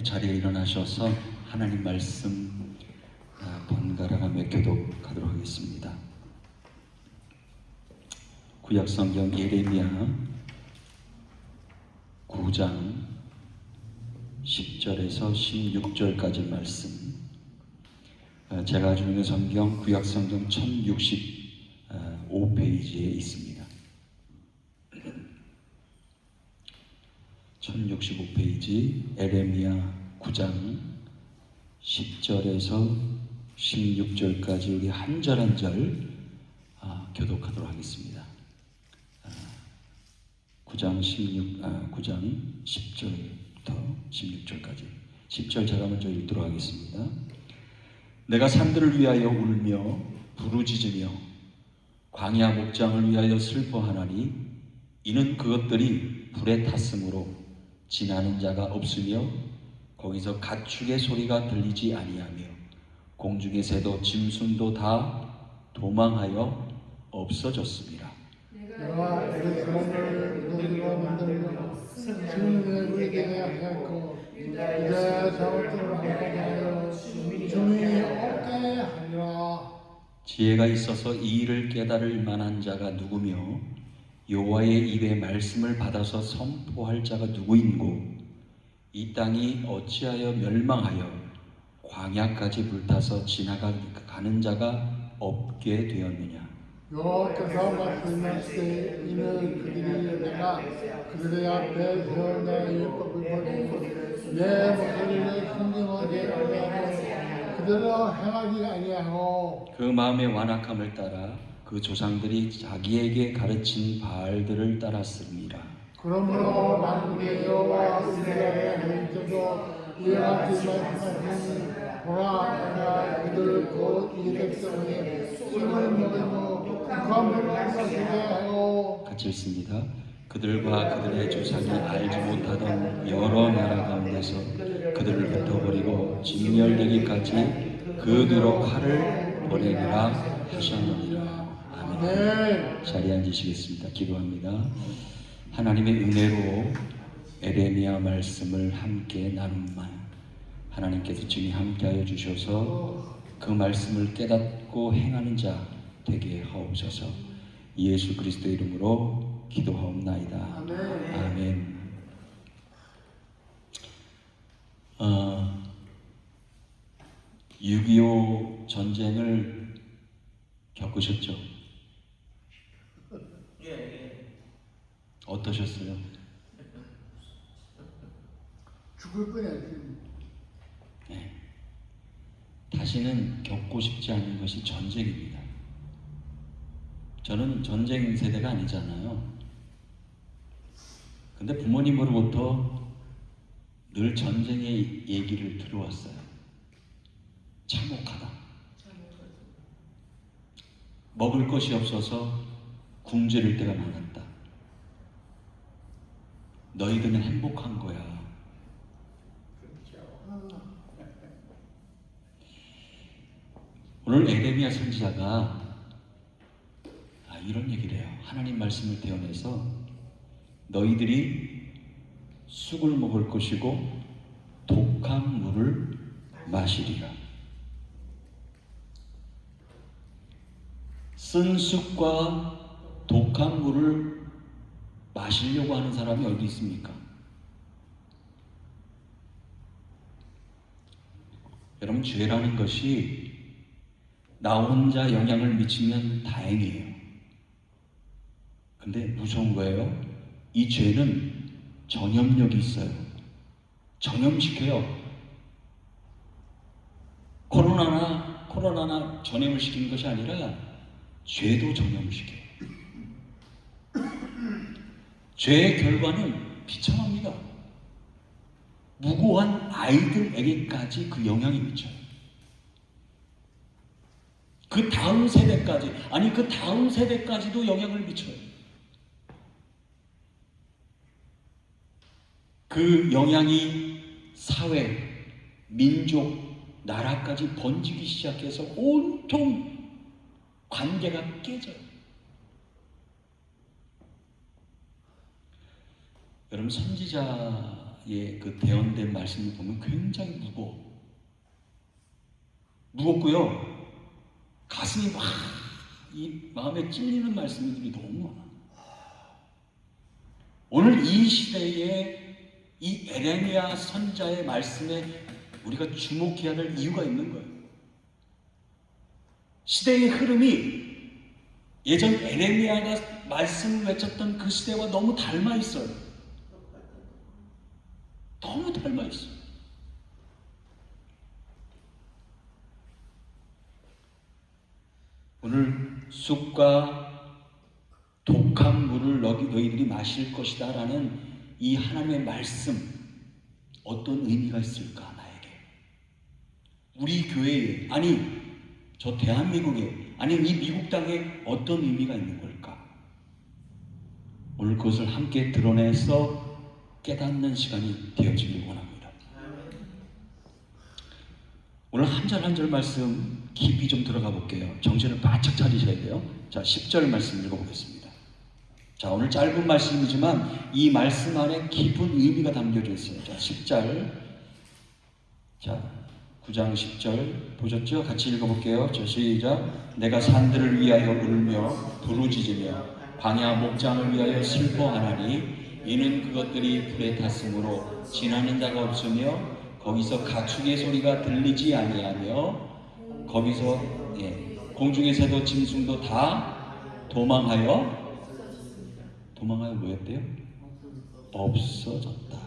자리에 일어나셔서 하나님 말씀 번갈아가며 교독하도록 하겠습니다. 구약성경 예레미야 9장 10절에서 16절까지 말씀, 제가 가지고 있는 성경 구약성경 1065페이지에 있습니다. 1065페이지 예레미야 9장 10절에서 16절까지 우리 한 절 한 절 교독하도록 하겠습니다. 9장 10절부터 16절까지 10절 제가 먼저 읽도록 하겠습니다. 내가 산들을 위하여 울며 부르짖으며 광야 목장을 위하여 슬퍼하나니 이는 그것들이 불에 탔으므로 지나는 자가 없으며 거기서 가축의 소리가 들리지 아니하며 공중의 새도 짐승도 다 도망하여 없어졌습니다. 내가 에르사람을 너희로 만들며 주민을 이기게 하였고 유다의 자원들을 함께하여 주민이 없게 하리라. 지혜가 있어서 이 일을 깨달을 만한 자가 누구며 여호와의 입의 말씀을 받아서 선포할 자가 누구인고 이 땅이 어찌하여 멸망하여 광야까지 불타서 지나가는 자가 없게 되었느냐. 여호와께서 말씀하시되 이는 그들이 내가 그들의 앞에 세운 내 율법을 버리고 내 목소리를 힘님하게 하려 그대로 행하지 아니하고 그 마음의 완악함을 따라 그 조상들이 자기에게 가르친 바알들을 따랐습니다. 그러므로 만국의 여호와 이스라엘의 하나님께서 이와 같이 말씀하시니 보라 내가 그들 곧 이 백성의 술을 먹이고 북한물을 마시게 하고 같이 읽습니다. 그들과 그들의 조상이 알지 못하던 여러 나라 가운데서 그들을 흩어버리고 진멸되기까지 그 뒤로 칼을 보내리라 하셨느니라. 아멘. 자리에 앉으시겠습니다. 기도합니다. 하나님의 은혜로 에레미야 말씀을 함께 나눔만 하나님께서 증히 함께하여 주셔서 그 말씀을 깨닫고 행하는 자 되게 하옵소서. 예수 그리스도의 이름으로 기도하옵나이다. 아멘. 6.25 전쟁을 겪으셨죠? 어떠셨어요? 죽을 뻔했지. 네. 다시는 겪고 싶지 않은 것이 전쟁입니다. 저는 전쟁 세대가 아니잖아요. 근데 부모님으로부터 늘 전쟁의 얘기를 들어왔어요. 참혹하다. 먹을 것이 없어서 굶주릴 때가 많았다. 너희들은 행복한 거야. 오늘 에레미야 선지자가 이런 얘기를 해요. 하나님 말씀을 대언해서 너희들이 쑥을 먹을 것이고 독한 물을 마시리라. 쓴 쑥과 독한 물을 마시려고 하는 사람이 어디 있습니까? 여러분, 죄라는 것이 나 혼자 영향을 미치면 다행이에요. 근데 무서운 거예요. 이 죄는 전염력이 있어요. 전염시켜요. 코로나나 전염을 시키는 것이 아니라 죄도 전염시켜요. 죄의 결과는 비참합니다. 무고한 아이들에게까지 그 영향이 미쳐요. 그 다음 세대까지도 영향을 미쳐요. 그 영향이 사회, 민족, 나라까지 번지기 시작해서 온통 관계가 깨져요. 여러분, 선지자 그 대언된 말씀을 보면 굉장히 무겁고요. 가슴이 막 이 마음에 찔리는 말씀들이 너무 많아. 오늘 이 시대에 이 에레미야 선자의 말씀에 우리가 주목해야 될 이유가 있는 거예요. 시대의 흐름이 예전 에레미야가 말씀을 외쳤던 그 시대와 너무 닮아 있어요. 너무 닮아 있어요. 오늘 쑥과 독한 물을 너희들이 마실 것이다 라는 이 하나님의 말씀, 어떤 의미가 있을까 나에게? 우리 교회에, 아니 저 대한민국에, 아니 이 미국 땅에 어떤 의미가 있는 걸까? 오늘 그것을 함께 드러내서 깨닫는 시간이 되어지길 원합니다. 오늘 한 절 한 절 말씀 깊이 좀 들어가 볼게요. 정신을 바짝 차리셔야 돼요. 자, 10절 말씀 읽어보겠습니다. 자, 오늘 짧은 말씀이지만 이 말씀 안에 깊은 의미가 담겨져 있어요. 자, 10절. 자, 9장 10절 보셨죠? 같이 읽어볼게요. 자, 시작. 내가 산들을 위하여 울며 부르짖으며 광야 목장을 위하여 슬퍼하나니 이는 그것들이 불에 탔으므로 지나는 자가 없으며 거기서 가축의 소리가 들리지 아니하며 거기서 공중의 새도 짐승도 다 도망하여 뭐였대요? 없어졌다.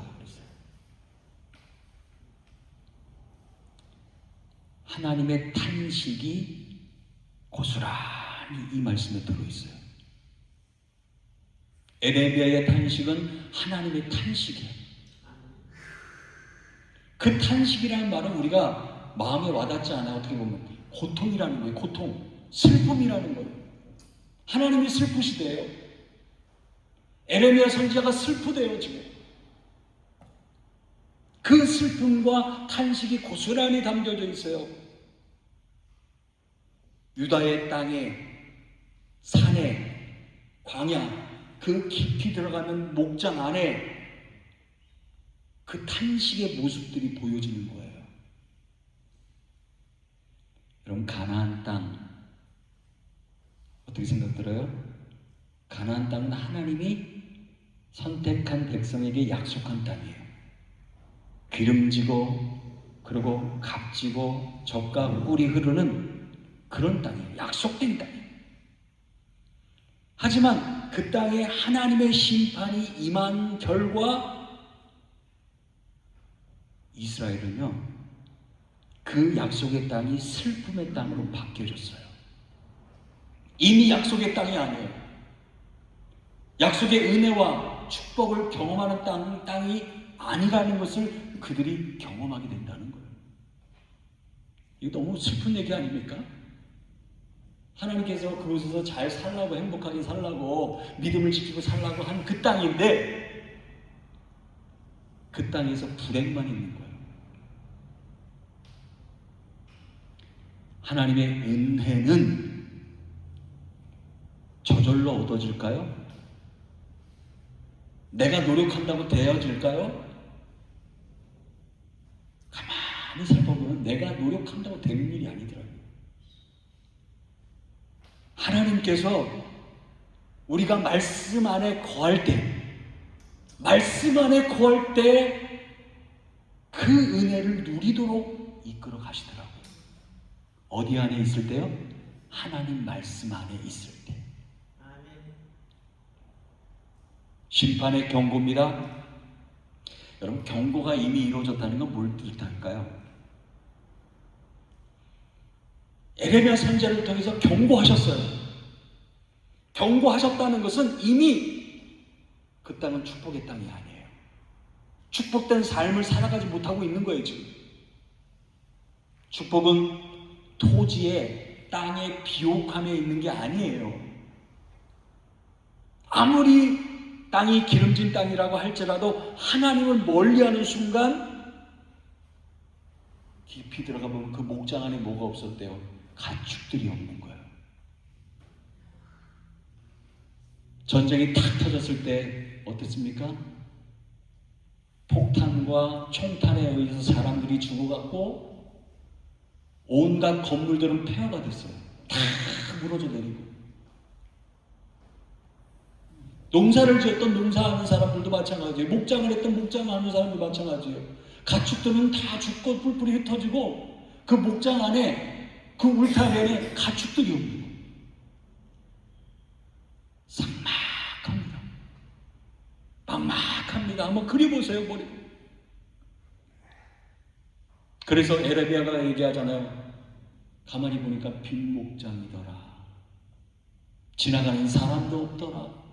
하나님의 탄식이 고스란히 이 말씀에 들어있어요. 에레미야의 탄식은 하나님의 탄식이에요. 그 탄식이라는 말은 우리가 마음에 와닿지 않아요. 어떻게 보면 고통이라는 거예요. 고통, 슬픔이라는 거예요. 하나님이 슬프시대요. 에레미야 선지자가 슬프대요. 지금 그 슬픔과 탄식이 고스란히 담겨져 있어요. 유다의 땅에, 산에, 광야, 그 깊이 들어가는 목장 안에 그 탄식의 모습들이 보여지는 거예요. 여러분, 가나안 땅 어떻게 생각 들어요? 가나안 땅은 하나님이 선택한 백성에게 약속한 땅이에요. 기름지고 그리고 값지고 젖과 꿀이 흐르는 그런 땅이에요. 약속된 땅이에요. 하지만 그 땅에 하나님의 심판이 임한 결과 이스라엘은요, 그 약속의 땅이 슬픔의 땅으로 바뀌어졌어요. 이미 약속의 땅이 아니에요. 약속의 은혜와 축복을 경험하는 땅이 아니라는 것을 그들이 경험하게 된다는 거예요. 이거 너무 슬픈 얘기 아닙니까? 하나님께서 그곳에서 잘 살라고, 행복하게 살라고, 믿음을 지키고 살라고 한 그 땅인데 그 땅에서 불행만 있는 거예요. 하나님의 은혜는 저절로 얻어질까요? 내가 노력한다고 되어질까요? 가만히 살펴보면 내가 노력한다고 되는 일이 아니더라고요. 하나님께서 우리가 말씀 안에 거할 때, 그 은혜를 누리도록 이끌어 가시더라고요. 어디 안에 있을 때요? 하나님 말씀 안에 있을 때. 심판의 경고입니다. 여러분, 경고가 이미 이루어졌다는 건 뭘 뜻할까요? 에레미야 선지자를 통해서 경고하셨어요. 경고하셨다는 것은 이미 그 땅은 축복의 땅이 아니에요. 축복된 삶을 살아가지 못하고 있는 거예요, 지금. 축복은 토지에, 땅의 비옥함에 있는 게 아니에요. 아무리 땅이 기름진 땅이라고 할지라도 하나님을 멀리하는 순간 깊이 들어가 보면 그 목장 안에 뭐가 없었대요? 가축들이 없는 거예요. 전쟁이 탁 터졌을 때 어땠습니까? 폭탄과 총탄에 의해서 사람들이 죽어갔고 온갖 건물들은 폐허가 됐어요. 다 무너져 내리고. 농사를 지었던 농사하는 사람들도 마찬가지예요. 목장을 했던 목장하는 사람도 마찬가지예요. 가축들은 다 죽고 뿔뿔이 흩어지고 그 목장 안에 그 울타리에 가축들이 없는 거예요. 삭막합니다. 막막합니다. 한번 그려보세요, 머리. 그래서 에레미야가 얘기하잖아요. 가만히 보니까 빈 목장이더라. 지나가는 사람도 없더라.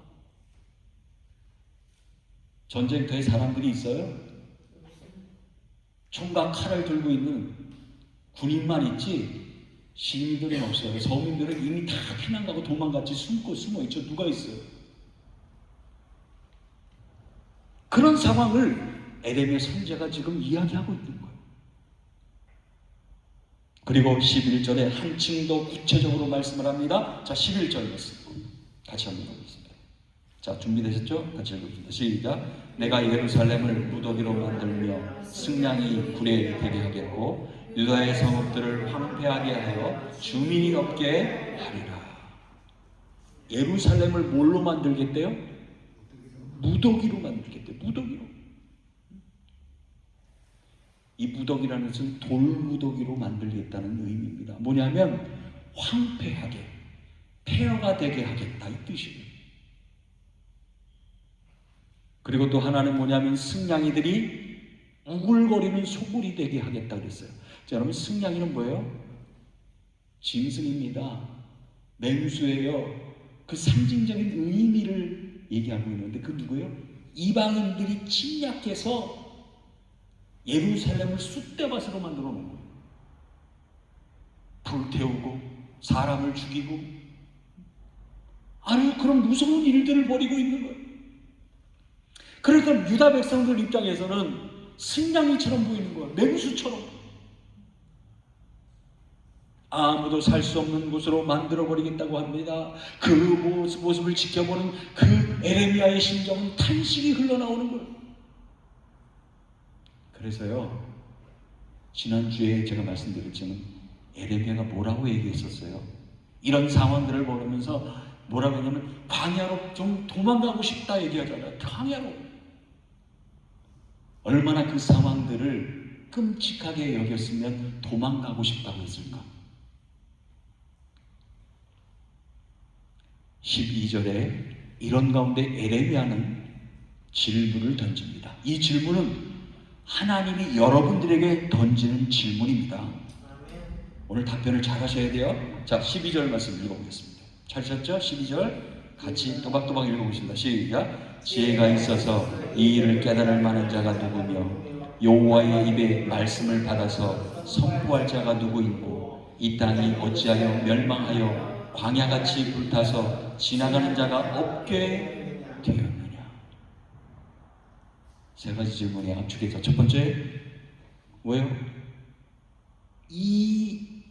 전쟁터에 사람들이 있어요? 총과 칼을 들고 있는 군인만 있지 시민들은 없어요. 서민들은 이미 다 피난 가고 도망갔지 숨어 있죠. 누가 있어요? 그런 상황을 에레미야 선지자가 지금 이야기하고 있는 거예요. 그리고 11절에 한층 더 구체적으로 말씀을 합니다. 자, 11절 말씀 같이 한번 보겠습니다. 자, 준비되셨죠? 같이 읽어봅니다. 시작. 내가 예루살렘을 무더기로 만들며 승냥이 굴에 되게 하겠고 유다의 성읍들을 황폐하게 하여 주민이 없게 하리라. 예루살렘을 뭘로 만들겠대요? 무더기로 만들겠대요. 무더기로. 이 무더기라는 것은 돌무더기로 만들겠다는 의미입니다. 뭐냐면 황폐하게, 폐허가 되게 하겠다 이 뜻이에요. 그리고 또 하나는 뭐냐면 승냥이들이 우글거리는 소굴이 되게 하겠다 그랬어요. 자, 여러분 승냥이는 뭐예요? 짐승입니다. 맹수예요. 그 상징적인 의미를 얘기하고 있는데 그 누구예요? 이방인들이 침략해서 예루살렘을 쑥대밭으로 만들어 놓은 거예요. 불태우고 사람을 죽이고 아주 그런 무서운 일들을 벌이고 있는 거예요. 그러니까 유다 백성들 입장에서는 승냥이처럼 보이는 거예요. 맹수처럼. 아무도 살 수 없는 곳으로 만들어버리겠다고 합니다. 그 모습을 지켜보는 그 에레미야의 심정은 탄식이 흘러나오는 거예요. 그래서요, 지난주에 제가 말씀드렸지만 에레미야가 뭐라고 얘기했었어요? 이런 상황들을 보면서 뭐라고 하냐면 광야로 좀 도망가고 싶다 얘기하잖아요. 광야로. 얼마나 그 상황들을 끔찍하게 여겼으면 도망가고 싶다고 했을까? 12절에 이런 가운데 에레미야는 질문을 던집니다. 이 질문은 하나님이 여러분들에게 던지는 질문입니다. 오늘 답변을 잘 하셔야 돼요. 자, 12절 말씀 읽어보겠습니다. 찾으셨죠? 12절 같이 또박또박 읽어보겠습니다. 시작. 지혜가 있어서 이 일을 깨달을 만한 자가 누구며 여호와의 입에 말씀을 받아서 선포할 자가 누구이고 이 땅이 어찌하여 멸망하여 광야같이 불타서 지나가는 자가 없게 되었느냐. 세 가지 질문에 압축해서 첫 번째, 왜요? 이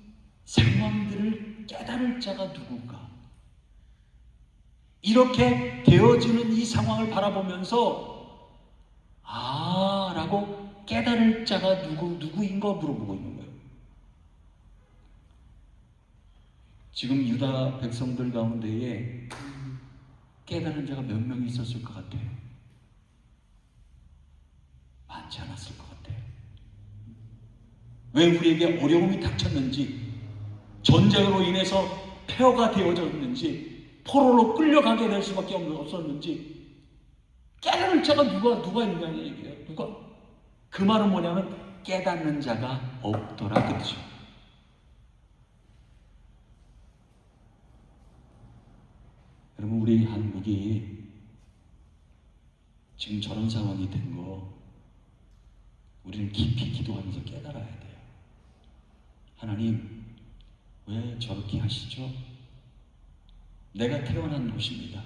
상황들을 깨달을 자가 누군가? 이렇게 되어지는 이 상황을 바라보면서 라고 깨달을 자가 누구인가 물어보고 있는 거예요. 지금 유다 백성들 가운데에 깨달은 자가 몇 명이 있었을 것 같아요? 많지 않았을 것 같아요. 왜 우리에게 어려움이 닥쳤는지, 전쟁으로 인해서 폐허가 되어졌는지, 포로로 끌려가게 될 수밖에 없었는지 깨달을 자가 누가 있냐는 얘기예요. 누가? 그 말은 뭐냐면 깨닫는 자가 없더라 그 뜻이에요. 여러분, 우리 한국이 지금 저런 상황이 된 거 우리는 깊이 기도하면서 깨달아야 돼요. 하나님, 왜 저렇게 하시죠? 내가 태어난 곳입니다.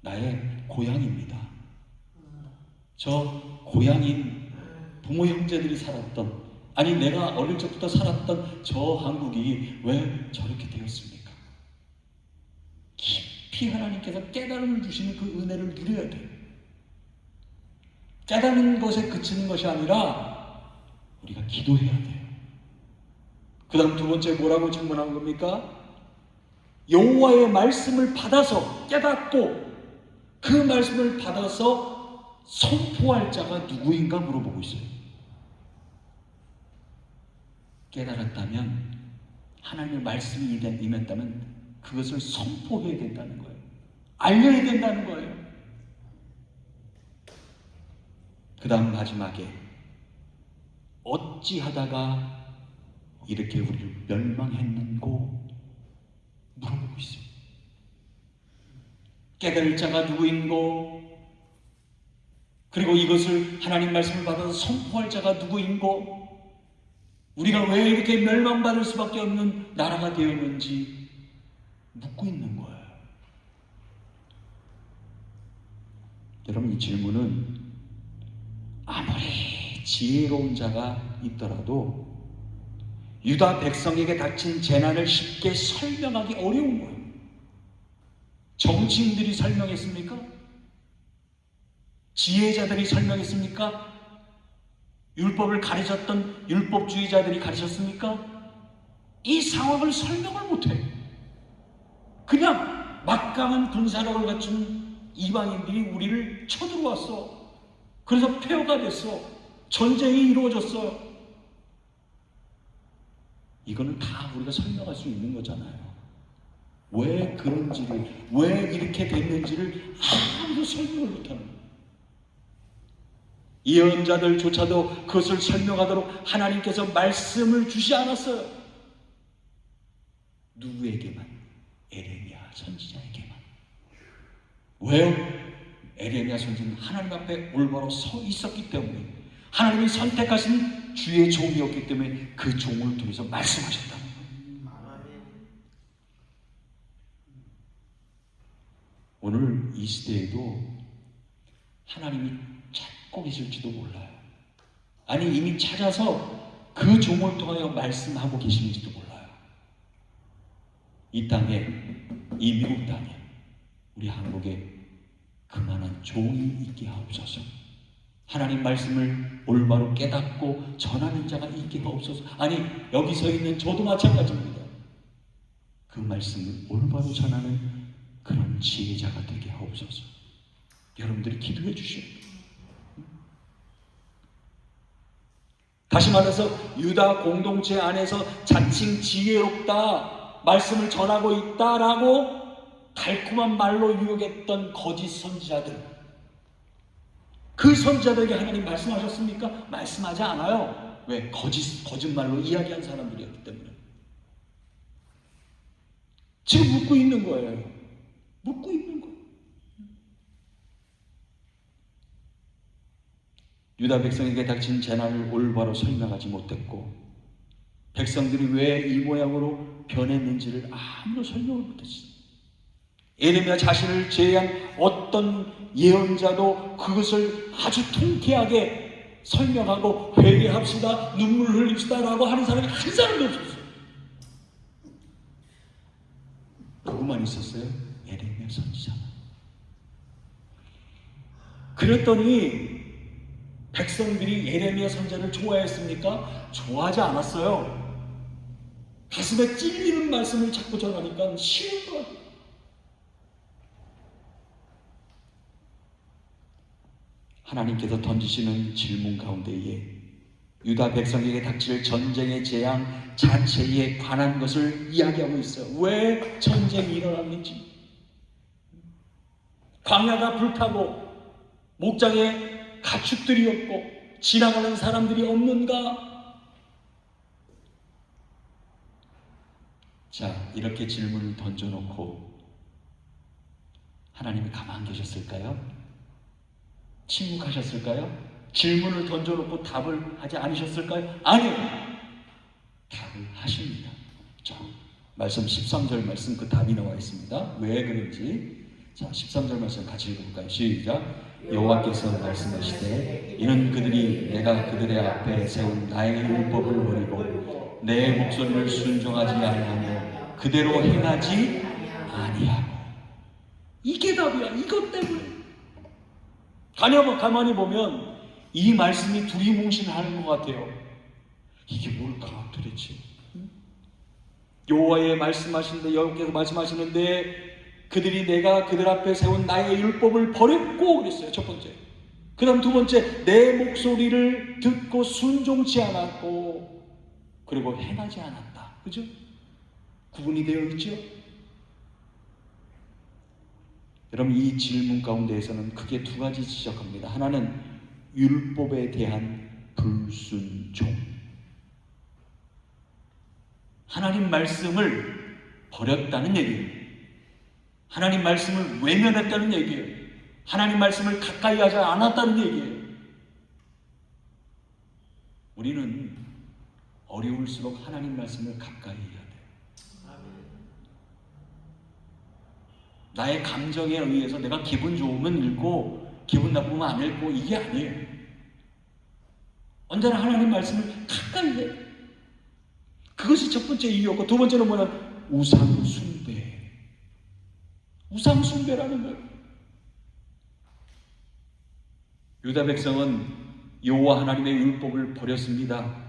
나의 고향입니다. 저 고향인 부모 형제들이 살았던, 아니 내가 어릴 적부터 살았던 저 한국이 왜 저렇게 되었습니까? 깊이 하나님께서 깨달음을 주시는 그 은혜를 누려야 돼요. 깨닫는 것에 그치는 것이 아니라 우리가 기도해야 돼요. 그 다음 두 번째 뭐라고 질문한 겁니까? 여호와의 말씀을 받아서 깨닫고 그 말씀을 받아서 선포할 자가 누구인가 물어보고 있어요. 깨달았다면, 하나님의 말씀이 임했다면 그것을 선포해야 된다는 거예요. 알려야 된다는 거예요. 그 다음 마지막에 어찌하다가 이렇게 우리를 멸망했는고 물어보고 있습니다. 깨달을 자가 누구인고, 그리고 이것을 하나님 말씀을 받아서 선포할 자가 누구인고, 우리가 왜 이렇게 멸망받을 수밖에 없는 나라가 되었는지 묻고 있는 거예요. 여러분, 이 질문은 아무리 지혜로운 자가 있더라도 유다 백성에게 닥친 재난을 쉽게 설명하기 어려운 거예요. 정치인들이 설명했습니까? 지혜자들이 설명했습니까? 율법을 가르쳤던 율법주의자들이 가르쳤습니까? 이 상황을 설명을 못해요. 그냥 막강한 군사력을 갖춘 이방인들이 우리를 쳐들어왔어. 그래서 폐허가 됐어. 전쟁이 이루어졌어. 이거는 다 우리가 설명할 수 있는 거잖아요. 왜 그런지를, 왜 이렇게 됐는지를 아무도 설명을 못하는 거예요. 예언자들조차도 그것을 설명하도록 하나님께서 말씀을 주지 않았어요. 누구에게만? 에레미야 선지자에게만. 왜요? 에레미야 선지자는 하나님 앞에 올바로 서 있었기 때문에, 하나님이 선택하신 주의 종이었기 때문에 그 종을 통해서 말씀하셨다는 거예요. 오늘 이 시대에도 하나님이 찾고 계실지도 몰라요. 아니, 이미 찾아서 그 종을 통하여 말씀하고 계시는지도 몰라요. 이 땅에, 이 미국 땅에, 우리 한국에 그만한 종이 있게 하옵소서. 하나님 말씀을 올바로 깨닫고 전하는 자가 있게 하옵소서. 아니, 여기 서 있는 저도 마찬가지입니다. 그 말씀을 올바로 전하는 그런 지혜자가 되게 하옵소서. 여러분들이 기도해 주셔야 돼요. 다시 말해서 유다 공동체 안에서 자칭 지혜롭다, 말씀을 전하고 있다라고 달콤한 말로 유혹했던 거짓 선지자들, 그 선지자들에게 하나님 말씀하셨습니까? 말씀하지 않아요. 왜? 거짓말로 이야기한 사람들이었기 때문에. 지금 묻고 있는 거예요. 묻고 있는 거예요. 유다 백성에게 닥친 재난을 올바로 설명하지 못했고, 백성들이 왜 이 모양으로 변했는지를 아무도 설명을 못했어요. 에레미야 자신을 제외한 어떤 예언자도 그것을 아주 통쾌하게 설명하고 회개합시다, 눈물 흘립시다 라고 하는 사람이 한 사람도 없었어요. 누구만 있었어요? 에레미야 선지자만. 그랬더니 백성들이 에레미야 선지자를 좋아했습니까? 좋아하지 않았어요. 가슴에 찔리는 말씀을 자꾸 전하니까 싫은 거예요. 하나님께서 던지시는 질문 가운데에 유다 백성에게 닥칠 전쟁의 재앙 자체에 관한 것을 이야기하고 있어요. 왜 전쟁이 일어났는지, 광야가 불타고 목장에 가축들이 없고 지나가는 사람들이 없는가? 자, 이렇게 질문을 던져놓고 하나님이 가만히 계셨을까요? 침묵하셨을까요? 질문을 던져놓고 답을 하지 않으셨을까요? 아니요, 답을 하십니다. 자, 말씀 13절 말씀 그 답이 나와 있습니다. 왜 그런지. 자, 13절 말씀 같이 읽어볼까요? 시작. 여호와께서 말씀하시되 이는 그들이 내가 그들의 앞에 세운 나의 율법을 버리고 내 목소리를 순종하지 아니하며 그대로 행하지 아니하고. 이게 답이야. 이것 때문에. 가만히 보면 이 말씀이 두리뭉실하는 것 같아요. 이게 뭘까 도대체? 여호와의 말씀하시는데, 여호와께서 말씀하시는데 그들이 내가 그들 앞에 세운 나의 율법을 버렸고 그랬어요. 첫 번째. 그 다음 두 번째, 내 목소리를 듣고 순종치 않았고, 그리고 행하지 않았다. 그죠? 구분이 되어 있죠? 여러분, 이 질문 가운데에서는 크게 두 가지 지적합니다. 하나는 율법에 대한 불순종. 하나님 말씀을 버렸다는 얘기예요. 하나님 말씀을 외면했다는 얘기예요. 하나님 말씀을 가까이 하지 않았다는 얘기예요. 우리는 어려울수록 하나님 말씀을 가까이 해야 돼요. 나의 감정에 의해서 내가 기분 좋으면 읽고 기분 나쁘면 안 읽고 이게 아니에요. 언제나 하나님 말씀을 가까이 해요. 그것이 첫 번째 이유였고, 두 번째는 뭐냐면 우상 숭배. 우상 숭배라는 거예요. 유다 백성은 여호와 하나님의 율법을 버렸습니다.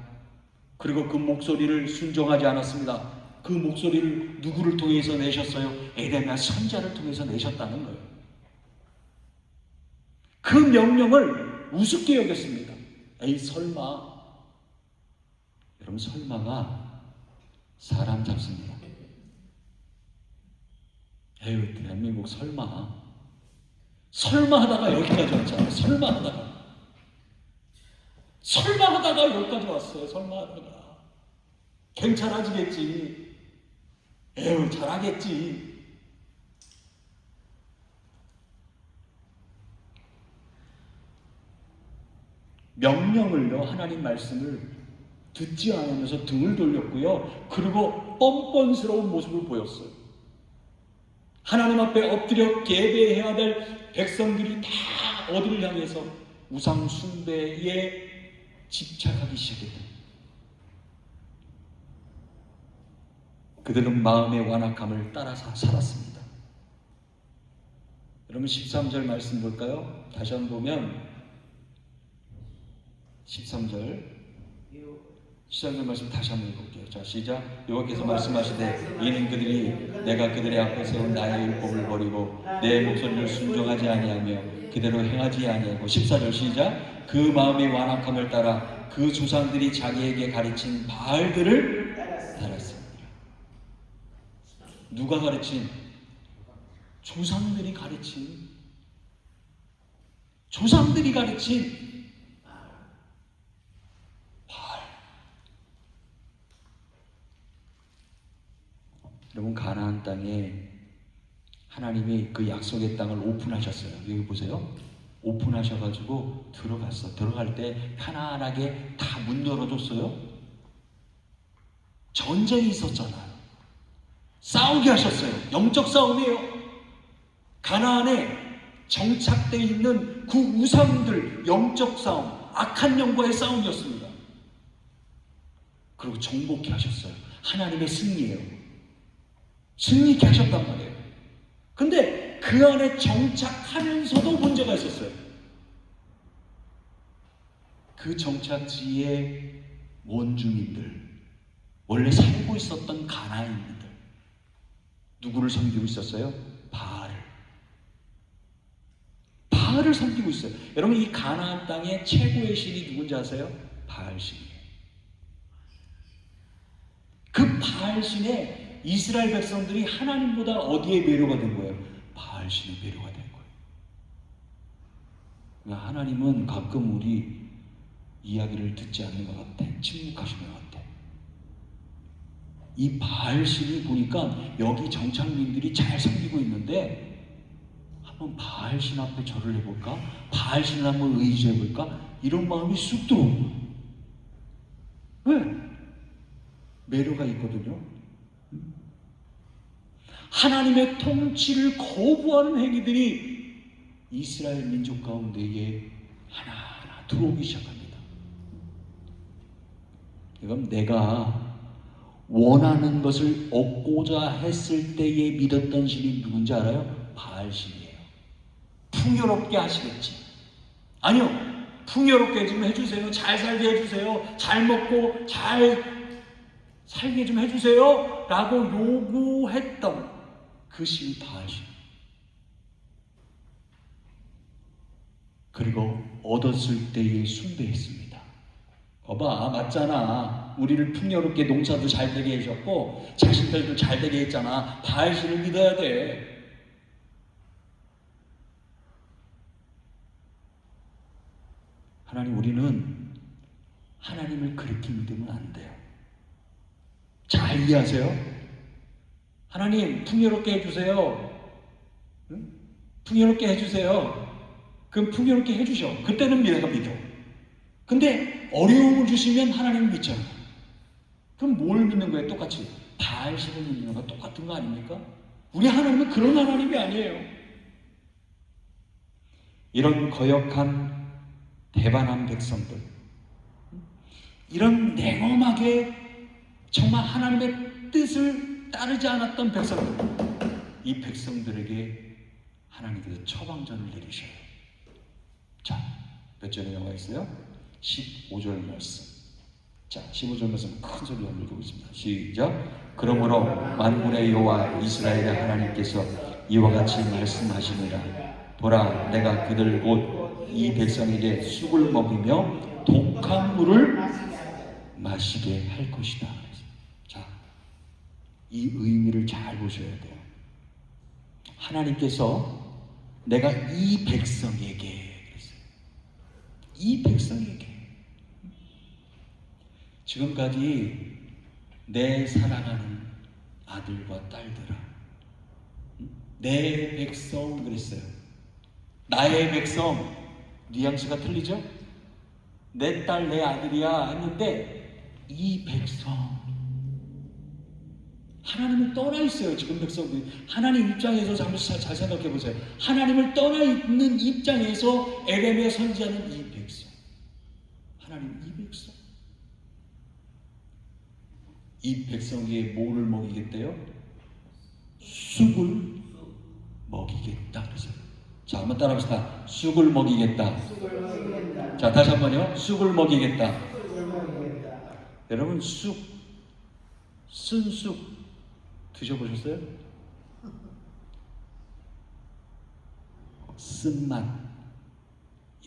그리고 그 목소리를 순종하지 않았습니다. 그 목소리를 누구를 통해서 내셨어요? 에레미야 선지자를 통해서 내셨다는 거예요. 그 명령을 우습게 여겼습니다. 에이 설마. 여러분, 설마가 사람 잡습니다. 에휴, 대한민국 설마 하다가 여기까지 왔잖아요. 설마 하다가 여기까지 왔어요. 설마 하다가 괜찮아지겠지. 에휴, 잘하겠지. 명령을요, 하나님 말씀을 듣지 않으면서 등을 돌렸고요. 그리고 뻔뻔스러운 모습을 보였어요. 하나님 앞에 엎드려 예배해야 될 백성들이 다 어디를 향해서 우상 숭배에 집착하기 시작했다. 그들은 마음의 완악함을 따라서 살았습니다. 여러분, 13절 말씀 볼까요? 다시 한번 보면 13절 말씀 다시 한번 읽어볼게요. 자, 시작. 여호와께서 말씀하시되 이는 그들이 내가 그들의 앞에 세운 나의 율법을 버리고 내 목소리를 순종하지 아니하며 그대로 행하지 아니하고. 14절 시작. 그 마음의 완악함을 따라 그 조상들이 자기에게 가르친 바알들을 따랐습니다. 누가 가르친? 조상들이 가르친 여러분, 가나안 땅에 하나님이 그 약속의 땅을 오픈하셨어요. 여기 보세요. 오픈하셔가지고 들어갔어. 들어갈 때 편안하게 다 문 열어줬어요. 전쟁이 있었잖아요. 싸우게 하셨어요. 영적 싸움이에요. 가나안에 정착되어 있는 그 우상들, 영적 싸움, 악한 영과의 싸움이었습니다. 그리고 정복케 하셨어요. 하나님의 승리예요. 승리케 하셨단 말이에요. 근데 그 안에 정착하면서도 문제가 있었어요. 그 정착지의 원주민들, 원래 살고 있었던 가나안인들, 누구를 섬기고 있었어요? 바알을 섬기고 있어요. 여러분, 이 가나안 땅의 최고의 신이 누군지 아세요? 바알신이에요. 그 바알신에 이스라엘 백성들이 하나님보다 어디에 매료가 된 거예요? 바알신에 매료가 된 거예요. 그러니까 하나님은 가끔 우리 이야기를 듣지 않는 것 같아. 침묵하시는 것 같아. 이 바알신이 보니까 여기 정착민들이 잘 섬기고 있는데 한번 바알신 앞에 절을 해볼까? 바알신을 한번 의지해볼까? 이런 마음이 쑥 들어오는 거예요. 왜? 매료가 있거든요. 하나님의 통치를 거부하는 행위들이 이스라엘 민족 가운데에 하나하나 들어오기 시작합니다. 그럼 내가 원하는 것을 얻고자 했을 때에 믿었던 신이 누군지 알아요? 바알신이에요. 풍요롭게 하시겠지. 아니요. 풍요롭게 좀 해주세요. 잘 살게 해주세요. 잘 먹고 잘 살게 좀 해주세요. 라고 요구했던 그 신 바알신. 그리고 얻었을 때에 숭배했습니다. 거봐, 맞잖아. 우리를 풍요롭게 농사도 잘 되게 해줬고 자신들도 잘 되게 했잖아. 바알신을 믿어야 돼. 하나님, 우리는 하나님을 그렇게 믿으면 안 돼요. 잘 이해하세요? 하나님 풍요롭게 해주세요. 응? 풍요롭게 해주세요. 그럼 풍요롭게 해주셔. 그때는 내가 믿어. 근데 어려움을 주시면 하나님 믿잖아. 그럼 뭘 믿는 거예요? 똑같이 바알신을 믿는 거랑 똑같은 거 아닙니까? 우리 하나님은 그런 하나님이 아니에요. 이런 거역한 대반한 백성들, 이런 냉엄하게 정말 하나님의 뜻을 따르지 않았던 백성들, 이 백성들에게 하나님께서 처방전을 내리셔요. 자, 몇 절에 나와 있어요? 15절 말씀. 자, 15절 말씀 큰 소리로 읽어보겠습니다. 시작. 그러므로 만군의 여호와 이스라엘의 하나님께서 이와 같이 말씀하시니라. 보라, 내가 그들 곧 이 백성에게 쑥을 먹이며 독한 물을 마시게 할 것이다. 자, 이 의미를 잘 보셔야 돼요. 하나님께서 내가 이 백성에게 그랬어요. 이 백성에게. 지금까지 내 사랑하는 아들과 딸들아, 내 백성 그랬어요. 나의 백성. 뉘앙스가 틀리죠? 내 딸, 내 아들이야 했는데 이 백성, 하나님을 떠나 있어요. 지금 백성들이. 하나님 입장에서 한번 잘 생각해 보세요. 하나님을 떠나 있는 입장에서 에레미야 선지자는 이 백성, 하나님 이 백성, 이 백성에게 뭐를 먹이겠대요? 쑥을 먹이겠다 그러세요. 자, 한번 따라합시다. 쑥을 먹이겠다. 자, 다시 한번요. 쑥을 먹이겠다. 여러분, 쑥, 쓴 쑥 드셔보셨어요? 쓴맛.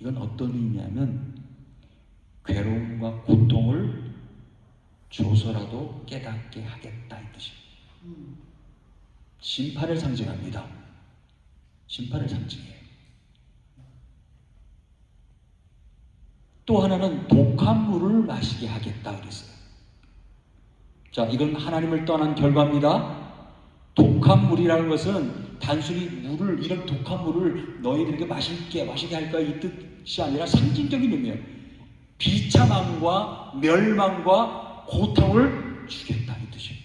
이건 어떤 의미냐면 괴로움과 고통을 줘서라도 깨닫게 하겠다 이 뜻입니다. 심판을 상징합니다. 심판을 상징해요. 또 하나는 독한 물을 마시게 하겠다 그랬어요. 자, 이건 하나님을 떠난 결과입니다. 독한 물이라는 것은 단순히 물을, 이런 독한 물을 너희들에게 마시게 할 거야 이 뜻이 아니라 상징적인 의미예요. 비참함과 멸망과 고통을 주겠다 이 뜻이에요.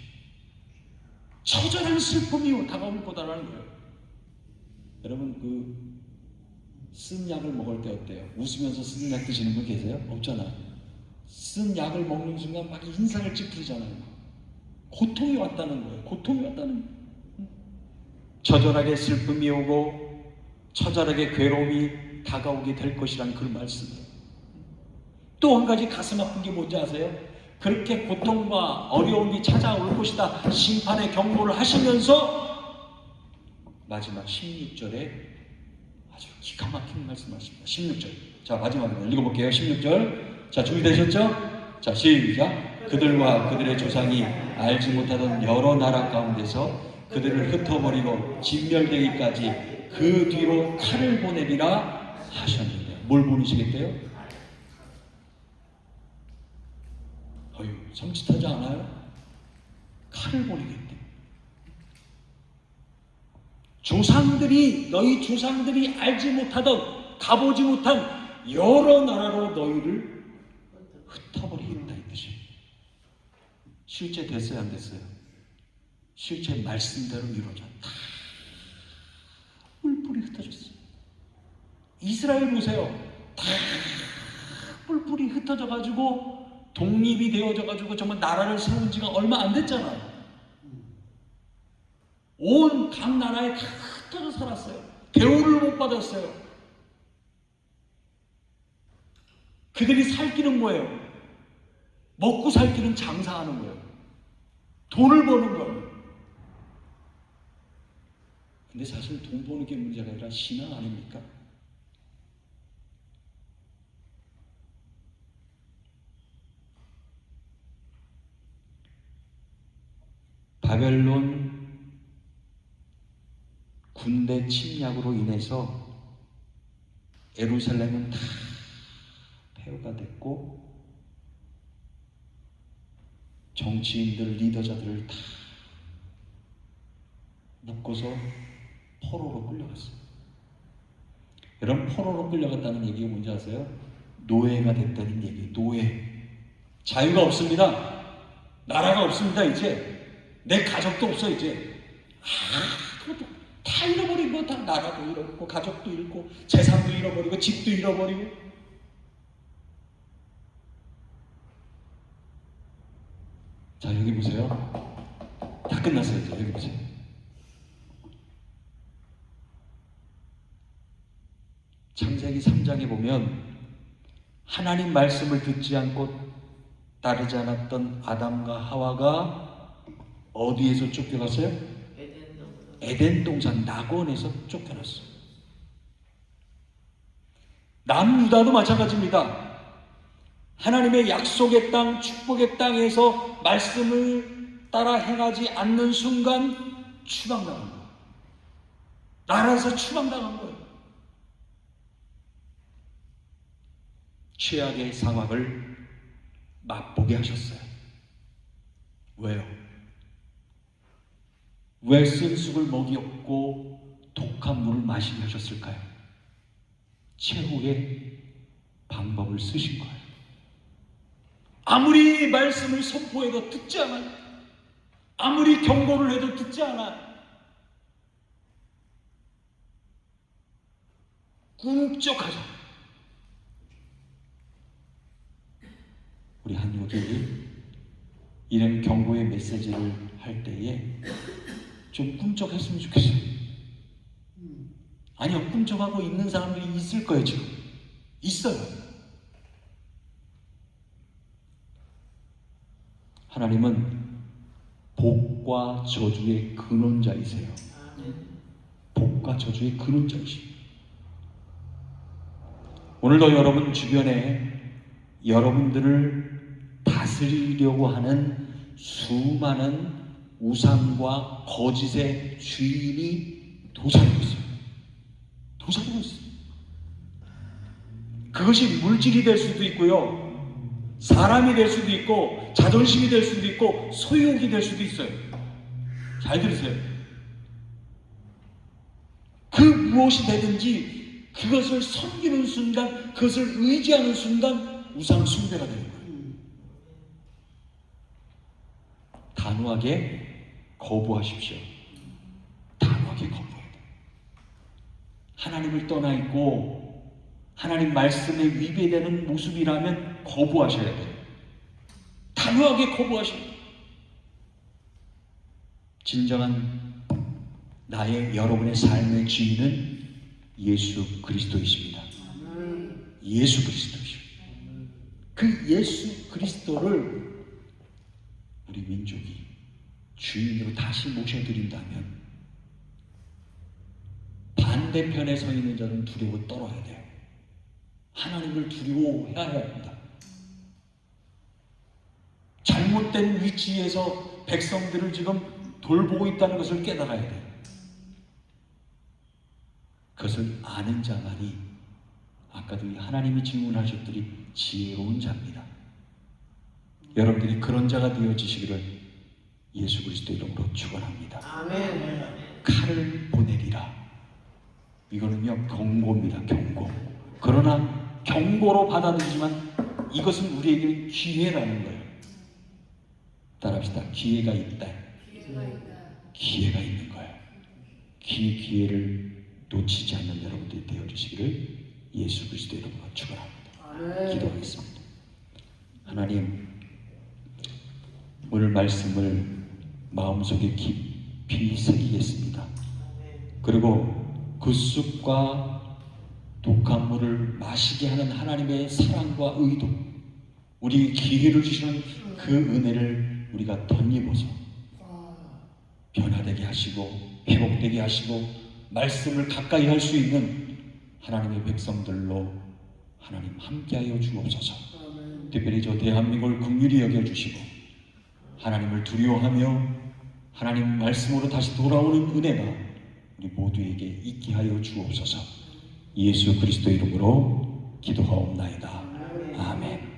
처절한 슬픔이 다가올 거다라는 거예요. 여러분, 쓴 약을 먹을 때 어때요? 웃으면서 쓴 약 드시는 분 계세요? 없잖아요. 쓴 약을 먹는 순간 막 인상을 찌푸리잖아요. 고통이 왔다는 거예요. 고통이 왔다는 거예요. 처절하게 슬픔이 오고 처절하게 괴로움이 다가오게 될 것이라는 그런 말씀이에요. 또 한 가지 가슴 아픈 게 뭔지 아세요? 그렇게 고통과 어려움이 찾아올 것이다 심판의 경고를 하시면서 마지막 16절에 아주 기가 막힌 말씀하십니다. 16절. 자, 마지막으로 읽어볼게요. 16절. 자, 준비되셨죠? 자, 시작. 그들과 그들의 조상이 알지 못하던 여러 나라 가운데서 그들을 흩어버리고 진멸되기까지 그 뒤로 칼을 보내리라 하셨는데, 뭘 보내시겠대요? 어휴, 섬찟하지 않아요? 칼을 보내겠대. 너희 조상들이 알지 못하던, 가보지 못한 여러 나라로 너희를 흩어버리겠다 이 뜻이에요. 실제 됐어요, 안 됐어요? 실제 말씀대로 이루어졌다. 뿔뿔이 흩어졌어요. 이스라엘 보세요. 다 뿔뿔이 흩어져가지고 독립이 되어져가지고 정말 나라를 세운 지가 얼마 안 됐잖아요. 온 각 나라에 다 흩어져 살았어요. 대우를 못 받았어요. 그들이 살 길은 뭐예요? 먹고 살 길은 장사하는 거예요. 돈을 버는 거예요. 근데 사실 돈 버는 게 문제가 아니라 신앙 아닙니까? 바벨론 군대 침략으로 인해서 예루살렘은 다 폐허가 됐고 정치인들, 리더자들을 다 묶어서 포로로 끌려갔어요. 여러분, 포로로 끌려갔다는 얘기가 뭔지 아세요? 노예가 됐다는 얘기. 노예. 자유가 없습니다. 나라가 없습니다. 이제 내 가족도 없어. 이제 그것도 다 잃어버리고, 다 나라도 잃어버리고, 가족도 잃고, 재산도 잃어버리고, 집도 잃어버리고. 자, 여기 보세요. 다 끝났어요. 이제 여기 보세요. 창세기 3장에 보면 하나님 말씀을 듣지 않고 따르지 않았던 아담과 하와가 어디에서 쫓겨갔어요? 에덴 동산 낙원에서 쫓겨났어요. 남유다도 마찬가지입니다. 하나님의 약속의 땅, 축복의 땅에서 말씀을 따라 행하지 않는 순간 추방당한 거예요. 나라에서 추방당한 거예요. 최악의 상황을 맛보게 하셨어요. 왜요? 왜 쓴쑥을 먹이 없고 독한 물을 마시게 하셨을까요? 최후의 방법을 쓰신 거예요. 아무리 말씀을 선포해도 듣지 않아요. 아무리 경고를 해도 듣지 않아요. 꿈쩍하죠. 우리 한국이 이런 경고의 메시지를 할 때에 좀 꿈쩍했으면 좋겠어요. 아니요, 꿈쩍하고 있는 사람들이 있을 거예요. 지금 있어요. 하나님은 복과 저주의 근원자이세요. 복과 저주의 근원자이십니다. 오늘도 여러분 주변에 여러분들을 다스리려고 하는 수많은 우상과 거짓의 주인이 도사리고 있어요. 도사리고 있어요. 그것이 물질이 될 수도 있고요, 사람이 될 수도 있고, 자존심이 될 수도 있고, 소유욕이 될 수도 있어요. 잘 들으세요. 그 무엇이 되든지 그것을 섬기는 순간, 그것을 의지하는 순간 우상 숭배가 되는 거예요. 단호하게 거부하십시오. 단호하게 거부해야 돼요. 하나님을 떠나 있고 하나님 말씀에 위배되는 모습이라면 거부하셔야 돼요. 단호하게 거부하셔야 돼요. 진정한 여러분의 삶의 주인은 예수 그리스도이십니다. 예수 그리스도이십니다. 그 예수 그리스도를 우리 민족이 주인으로 다시 모셔드린다면 반대편에 서 있는 자는 두려워 떨어야 돼요. 하나님을 두려워해야 합니다. 잘못된 위치에서 백성들을 지금 돌보고 있다는 것을 깨달아야 돼요. 그것을 아는 자만이, 아까도 하나님이 질문하셨더니 지혜로운 자입니다. 여러분들이 그런 자가 되어지시기를 예수 그리스도 이름으로 축원합니다. 아멘. 칼을 보내리라. 이거는요, 경고입니다. 경고. 그러나 경고로 받아들이지만 이것은 우리에게는 기회라는 거예요. 따라합시다. 기회가 있다. 기회가 있는 거예요. 기회를 놓치지 않는 여러분들이 되어주시기를 예수 그리스도 이름으로 축원합니다. 기도하겠습니다. 하나님, 오늘 말씀을 마음속에 깊이 새기겠습니다. 그리고 그 숲과 독한 물을 마시게 하는 하나님의 사랑과 의도, 우리 기회를 주시는 그 은혜를 우리가 덧입어서 변화되게 하시고 회복되게 하시고 말씀을 가까이 할 수 있는 하나님의 백성들로 하나님 함께하여 주옵소서. 특별히 저 대한민국을 긍휼히 여겨주시고 하나님을 두려워하며 하나님 말씀으로 다시 돌아오는 은혜가 우리 모두에게 있게 하여 주옵소서. 예수 그리스도 이름으로 기도하옵나이다. 아멘.